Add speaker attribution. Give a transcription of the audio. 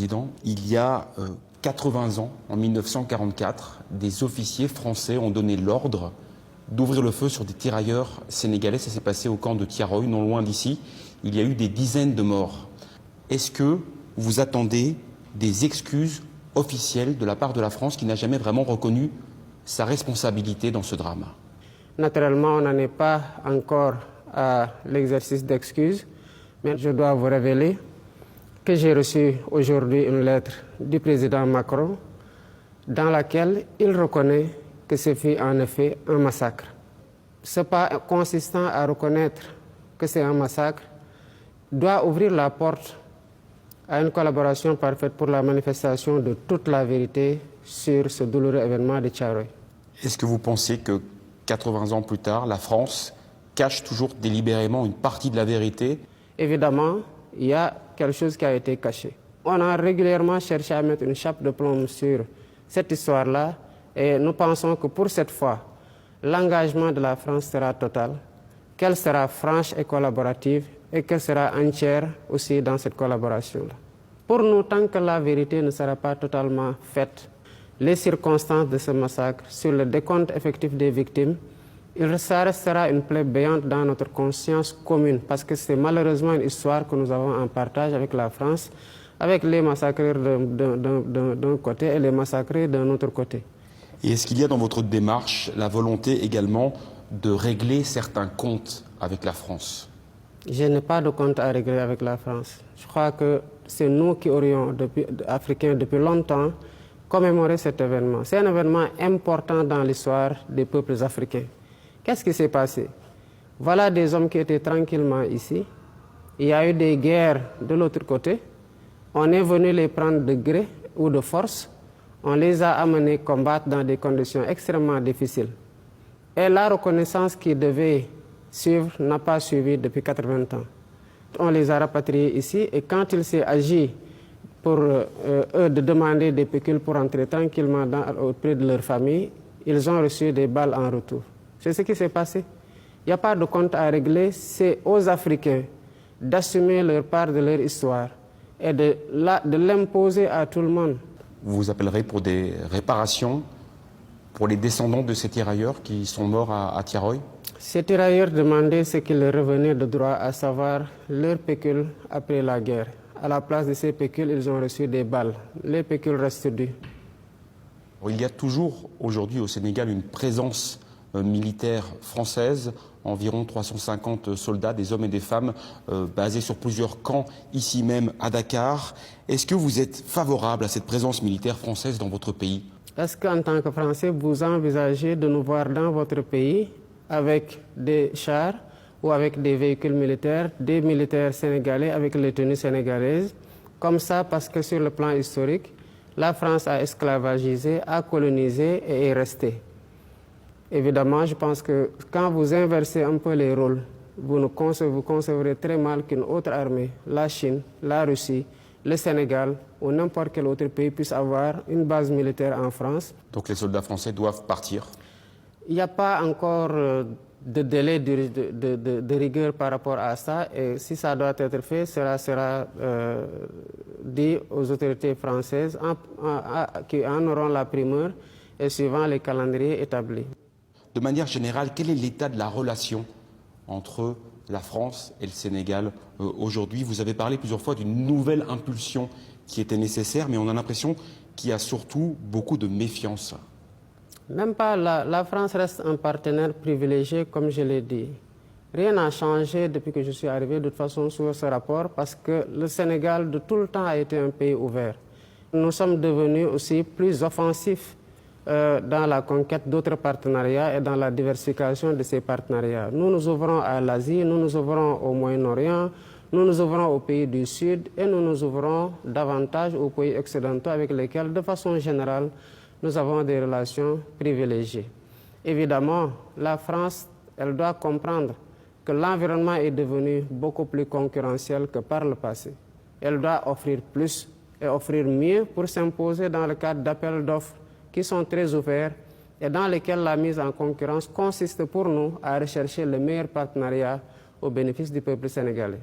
Speaker 1: Président, il y a 80 ans, en 1944, des officiers français ont donné l'ordre d'ouvrir le feu sur des tirailleurs sénégalais. Ça s'est passé au camp de Tiaroy, non loin d'ici. Il y a eu des dizaines de morts. Est-ce que vous attendez des excuses officielles de la part de la France qui n'a jamais vraiment reconnu sa responsabilité dans ce drame?
Speaker 2: Naturellement, on n'en est pas encore à l'exercice d'excuses, mais je dois vous révéler que j'ai reçu aujourd'hui une lettre du président Macron dans laquelle il reconnaît que ce fut en effet un massacre. Ce pas consistant à reconnaître que c'est un massacre doit ouvrir la porte à une collaboration parfaite pour la manifestation de toute la vérité sur ce douloureux événement de Tiaroy.
Speaker 1: Est-ce que vous pensez que 80 ans plus tard, la France cache toujours délibérément une partie de la vérité?
Speaker 2: Évidemment, il y a quelque chose qui a été caché. On a régulièrement cherché à mettre une chape de plomb sur cette histoire-là et nous pensons que pour cette fois, l'engagement de la France sera total, qu'elle sera franche et collaborative et qu'elle sera entière aussi dans cette collaboration-là. Pour nous, tant que la vérité ne sera pas totalement faite, les circonstances de ce massacre, sur le décompte effectif des victimes, ça restera une plaie béante dans notre conscience commune parce que c'est malheureusement une histoire que nous avons en partage avec la France, avec les massacreurs d'un côté et les massacrés d'un autre côté.
Speaker 1: Et est-ce qu'il y a dans votre démarche la volonté également de régler certains comptes avec la France?
Speaker 2: Je n'ai pas de compte à régler avec la France. Je crois que c'est nous qui aurions, Africains, depuis longtemps, commémoré cet événement. C'est un événement important dans l'histoire des peuples africains. Qu'est-ce qui s'est passé? Voilà des hommes qui étaient tranquillement ici. Il y a eu des guerres de l'autre côté. On est venu les prendre de gré ou de force. On les a amenés combattre dans des conditions extrêmement difficiles. Et la reconnaissance qui devait suivre n'a pas suivi depuis 80 ans. On les a rapatriés ici et quand il s'est agi pour eux de demander des pécules pour entrer tranquillement auprès de leur famille, ils ont reçu des balles en retour. C'est ce qui s'est passé. Il n'y a pas de compte à régler. C'est aux Africains d'assumer leur part de leur histoire et de l'imposer à tout le monde.
Speaker 1: Vous appellerez pour des réparations pour les descendants de ces tirailleurs qui sont morts à Tiaroy?
Speaker 2: Ces tirailleurs demandaient ce qui leur revenait de droit, à savoir leur pécule après la guerre. À la place de ces pécules, ils ont reçu des balles. Les pécules restent dues.
Speaker 1: Il y a toujours aujourd'hui au Sénégal une présence militaire française, environ 350 soldats, des hommes et des femmes, basés sur plusieurs camps, ici même à Dakar. Est-ce que vous êtes favorable à cette présence militaire française dans votre pays?
Speaker 2: Est-ce qu'en tant que Français, vous envisagez de nous voir dans votre pays avec des chars ou avec des véhicules militaires, des militaires sénégalais avec les tenues sénégalaises, comme ça parce que sur le plan historique, la France a esclavagisé, a colonisé et est restée. Évidemment, je pense que quand vous inversez un peu les rôles, vous concevrez très mal qu'une autre armée, la Chine, la Russie, le Sénégal ou n'importe quel autre pays puisse avoir une base militaire en France.
Speaker 1: Donc les soldats français doivent partir?
Speaker 2: Il n'y a pas encore de délai de rigueur par rapport à ça et si ça doit être fait, cela sera dit aux autorités françaises qui en auront la primeur et suivant les calendriers établis.
Speaker 1: De manière générale, quel est l'état de la relation entre la France et le Sénégal aujourd'hui? Vous avez parlé plusieurs fois d'une nouvelle impulsion qui était nécessaire, mais on a l'impression qu'il y a surtout beaucoup de méfiance.
Speaker 2: Même pas, la France reste un partenaire privilégié, comme je l'ai dit. Rien n'a changé depuis que je suis arrivé, de toute façon, sur ce rapport, parce que le Sénégal, de tout le temps, a été un pays ouvert. Nous sommes devenus aussi plus offensifs dans la conquête d'autres partenariats et dans la diversification de ces partenariats. Nous nous ouvrons à l'Asie, nous nous ouvrons au Moyen-Orient, nous nous ouvrons aux pays du Sud et nous nous ouvrons davantage aux pays occidentaux avec lesquels, de façon générale, nous avons des relations privilégiées. Évidemment, la France, elle doit comprendre que l'environnement est devenu beaucoup plus concurrentiel que par le passé. Elle doit offrir plus et offrir mieux pour s'imposer dans le cadre d'appels d'offres qui sont très ouverts et dans lesquels la mise en concurrence consiste pour nous à rechercher le meilleur partenariat au bénéfice du peuple sénégalais.